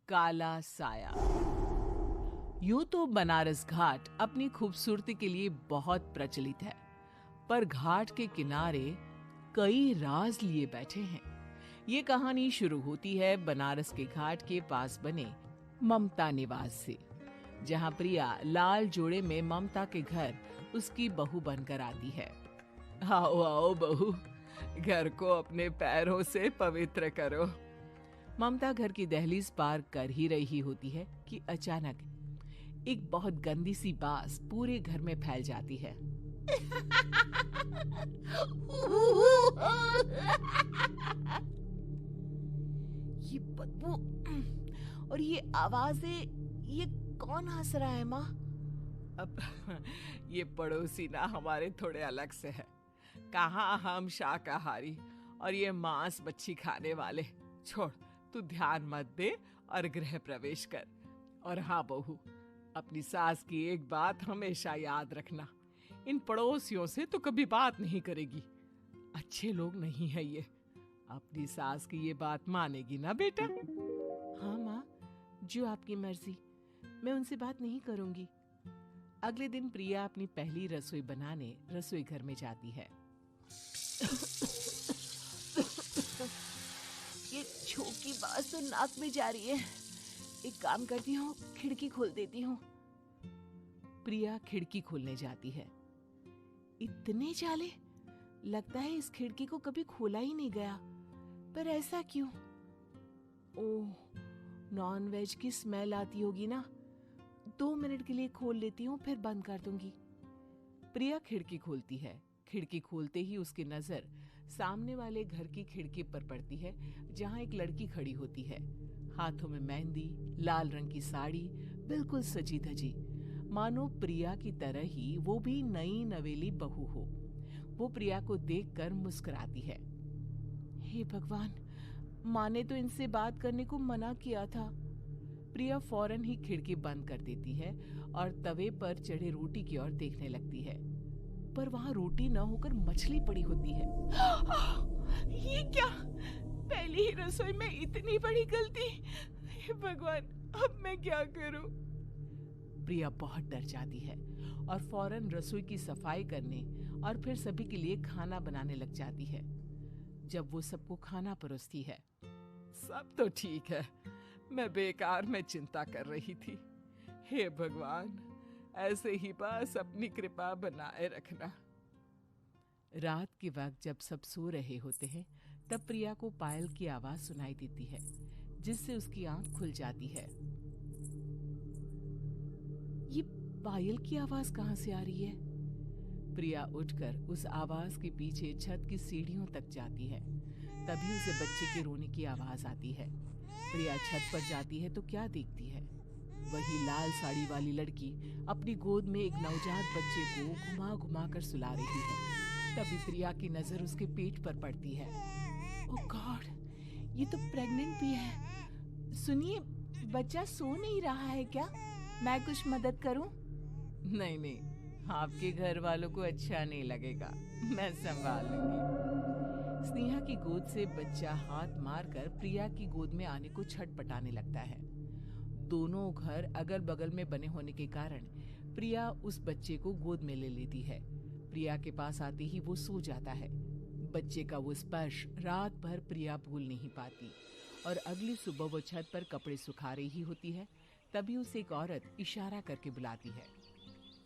काला साया। यूं तो बनारस घाट अपनी खूबसूरती के लिए बहुत प्रचलित है, पर घाट के किनारे कई राज लिए बैठे हैं। ये कहानी शुरू होती है बनारस के घाट के पास बने ममता निवास से, जहां प्रिया लाल जोड़े में ममता के घर उसकी बहू बनकर आती है। आओ आओ बहू, घर को अपने पैरों से पवित्र करो। ममता घर की दहलीज पार कर ही रही होती है कि अचानक एक बहुत गंदी सी बास पूरे घर में फैल जाती है। ये बदबू और ये आवाजें, ये कौन हंस रहा है माँ? अब ये पड़ोसी ना हमारे थोड़े अलग से है। कहाँ हम शाकाहारी और ये मांस मच्छी खाने वाले। छोड़, तू ध्यान मत दे और गृह प्रवेश कर। और हाँ बहू, अपनी सास की एक बात हमेशा याद रखना, इन पड़ोसियों से तो कभी बात नहीं करेगी। अच्छे लोग नहीं है ये। अपनी सास की ये बात मानेगी ना बेटा? हाँ माँ, जो आपकी मर्जी, मैं उनसे बात नहीं करूंगी। अगले दिन प्रिया अपनी पहली रसोई बनाने रसोई घर में जाती है। ये छोकी बात तो नाक में जा रही है। एक काम करती हूँ, खिड़की खोल देती हूँ। प्रिया खिड़की खोलने जाती है। इतने जाले, लगता है इस खिड़की को कभी खोला ही नहीं गया। पर ऐसा क्यों? ओह, नॉन वेज की स्मेल आती होगी ना। 2 मिनट के लिए खोल लेती हूँ, फिर बंद कर दूंगी। प्रिया खिड़की खोलती है। खिड़की खोलते ही उसकी नजर सामने वाले घर की खिड़की पर पड़ती है, जहाँ एक लड़की खड़ी होती है। हाथों में मेहंदी, लाल रंग की साड़ी, बिल्कुल सजी धजी, मानो प्रिया की तरह ही वो भी नई नवेली बहू हो। वो प्रिया को देखकर मुस्कुराती है। हे भगवान, माँ ने तो इनसे बात करने को मना किया था। प्रिया फौरन ही खिड़की बंद कर देती है और तवे पर चढ़े रोटी की ओर देखने लगती है, पर वहां रोटी न होकर मछली पड़ी होती है। ये क्या? पहली ही रसोई में इतनी बड़ी गलती! हे भगवान, अब मैं क्या करूं? प्रिया बहुत डर जाती है और फौरन रसोई की सफाई करने और फिर सभी के लिए खाना बनाने लग जाती है। जब वो सबको खाना परोसती है, सब तो ठीक है, मैं बेकार में चिंता कर रही थी। हे भगवान, ऐसे ही बस अपनी कृपा बनाए रखना। रात के वक्त जब सब सो रहे होते हैं, तब प्रिया को पायल की आवाज सुनाई देती है, जिससे उसकी आंख खुल जाती है। ये पायल की आवाज कहाँ से आ रही है? प्रिया उठकर उस आवाज के पीछे छत की सीढ़ियों तक जाती है। तभी उसे बच्चे के रोने की आवाज आती है। प्रिया छत पर जाती है तो क्या देखती है? वही लाल साड़ी वाली लड़की अपनी गोद में एक नवजात बच्चे को घुमा घुमा कर सुला रही है। तभी प्रिया की नजर उसके पेट पर पड़ती है। ओह गॉड, ये तो प्रेग्नेंट भी है। सुनिए, बच्चा सो नहीं रहा है क्या? मैं कुछ मदद करूं? नहीं नहीं, आपके घर वालों को अच्छा नहीं लगेगा, मैं संभाल लूंगी। स्नेहा की गोद से बच्चा हाथ मारकर प्रिया की गोद में आने को छटपटाने लगता है। दोनों घर अगल बगल में बने होने के कारण प्रिया उस बच्चे को गोद में ले लेती है। प्रिया के पास आते ही वो सो जाता है। बच्चे का वो स्पर्श रात भर प्रिया भूल नहीं पाती और अगली सुबह वो छत पर कपड़े सुखा रही होती है। तभी उसे एक औरत इशारा करके बुलाती है।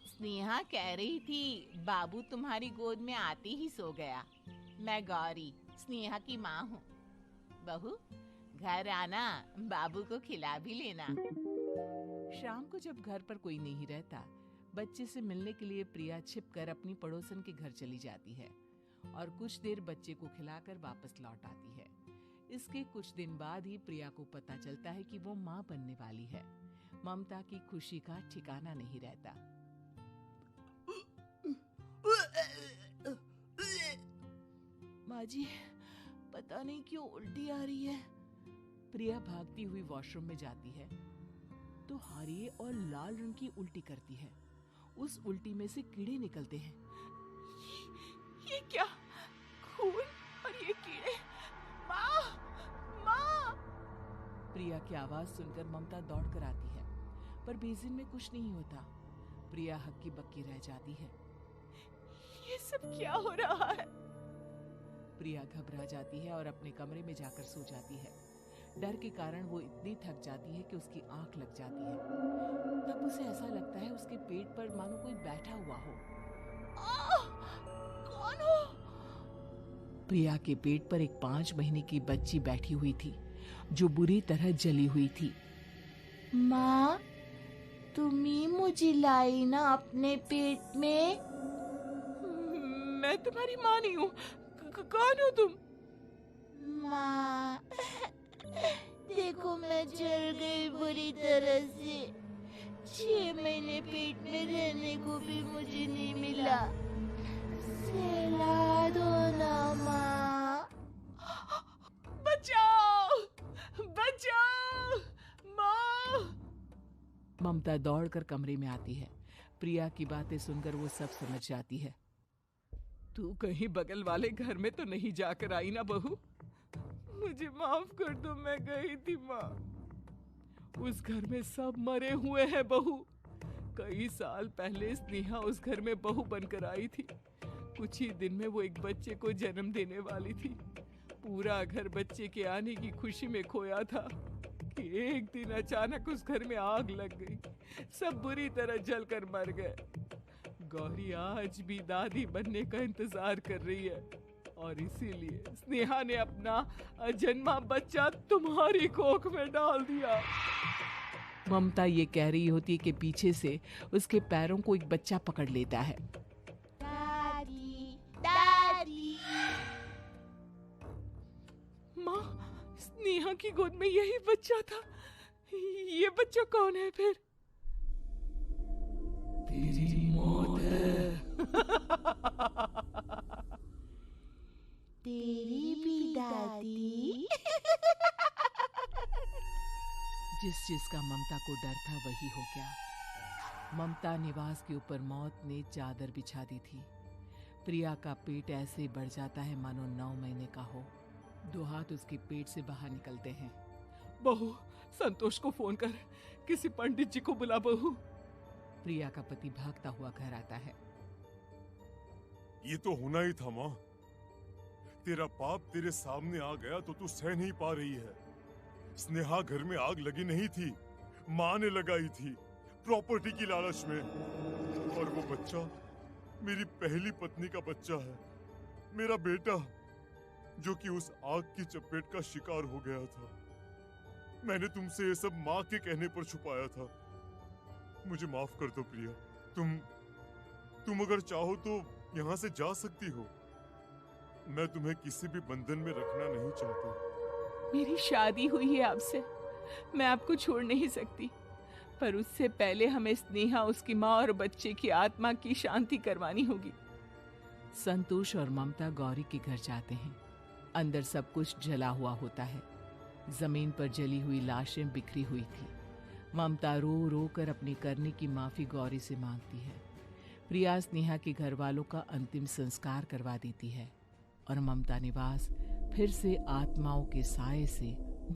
स्नेहा कह रही थी बाबू तुम्हारी गोद में आते ही सो गया। मैं गौरी, स्नेहा की माँ हूँ। बहू, घर आना, बाबू को खिला भी लेना। शाम को जब घर पर कोई नहीं रहता, बच्चे से मिलने के लिए प्रिया छिपकर अपनी पड़ोसन के घर चली जाती है और कुछ देर बच्चे को खिलाकर वापस लौट आती है। इसके कुछ दिन बाद ही प्रिया को पता चलता है कि वो माँ बनने वाली है। ममता की खुशी का ठिकाना नहीं रहता। माँ जी, पता नहीं क्यों उल्टी आ रही है। प्रिया भागती हुई वॉशरूम में जाती है तो हरे और लाल रंग की उल्टी करती है। उस उल्टी में से कीड़े निकलते हैं। ये क्या? खून और ये कीड़े! माँ! माँ! प्रिया की आवाज सुनकर ममता दौड़ कर आती है, पर बेसिन में कुछ नहीं होता। प्रिया हक्की बक्की रह जाती है। ये सब क्या हो रहा है? प्रिया घबरा जाती है और अपने कमरे में जाकर सो जाती है। डर के कारण वो इतनी थक जाती है कि उसकी आंख लग जाती है। तब उसे ऐसा लगता है उसके पेट पर मानो कोई बैठा हुआ हो। कौन हो? प्रिया के पेट पर एक 5 महीने की बच्ची बैठी हुई थी, जो बुरी तरह जली हुई थी। माँ, तुम्ही मुझे लाई ना अपने पेट में? मैं तुम्हारी माँ नहीं हूँ। कौन हो तुम? माँ, देखो मैं जल गई बुरी तरह से। 6 महीने पेट में रहने को भी मुझे नहीं मिला। सहला दो ना माँ। बचाओ! बचाओ! माँ! ममता दौड़कर कमरे में आती है। प्रिया की बातें सुनकर वो सब समझ जाती है। तू कहीं बगल वाले घर में तो नहीं जाकर आई ना बहू? मुझे माफ कर दो, मैं गई थी माँ। उस घर में सब मरे हुए हैं बहू। कई साल पहले स्नेहा उस घर में बहू बनकर आई थी। कुछ ही दिन में वो एक बच्चे को जन्म देने वाली थी। पूरा घर बच्चे के आने की खुशी में खोया था कि एक दिन अचानक उस घर में आग लग गई। सब बुरी तरह जलकर मर गए। गौरी आज भी दादी बनने का इंतजार कर रही है और इसीलिए स्नेहा ने अपना अजन्मा बच्चा तुम्हारी कोख में डाल दिया। ममता ये कह रही होती कि पीछे से उसके पैरों को एक बच्चा पकड़ लेता है। दादी, दादी। माँ, स्नेहा की गोद में यही बच्चा था। ये बच्चा कौन है फिर? तेरी मौत है। तेरी भी दादी। जिस चीज का ममता को डर था वही हो गया। ममता निवास के ऊपर मौत ने चादर बिछा दी थी। प्रिया का पेट ऐसे बढ़ जाता है मानो 9 महीने का हो। 2 हाथ उसके पेट से बाहर निकलते हैं। बहू, संतोष को फोन कर, किसी पंडित जी को बुला बहू। प्रिया का पति भागता हुआ घर आता है। ये तो होना ही था माँ। तेरा बाप तेरे सामने आ गया तो तू सह नहीं पा रही है। स्नेहा घर में आग लगी नहीं थी, माँ ने लगाई थी, प्रॉपर्टी की लालच में। और वो बच्चा मेरी पहली पत्नी का बच्चा है, मेरा बेटा, जो कि उस आग की चपेट का शिकार हो गया था। मैंने तुमसे ये सब माँ के कहने पर छुपाया था। मुझे माफ कर दो प्रिया। तुम अगर चाहो तो यहाँ से जा सकती हो। मैं तुम्हें किसी भी बंधन में रखना नहीं चाहता। मेरी शादी हुई है आपसे, मैं आपको छोड़ नहीं सकती, पर उससे पहले हमें स्नेहा, उसकी माँ और बच्चे की आत्मा की शांति करवानी होगी। संतोष और ममता गौरी के घर जाते हैं। अंदर सब कुछ जला हुआ होता है। जमीन पर जली हुई लाशें बिखरी हुई थी। ममता रो रो कर अपनी करने की माफी गौरी से मांगती है। प्रिया स्नेहा के घर वालों का अंतिम संस्कार करवा देती है और ममता निवास फिर से आत्माओं के साए से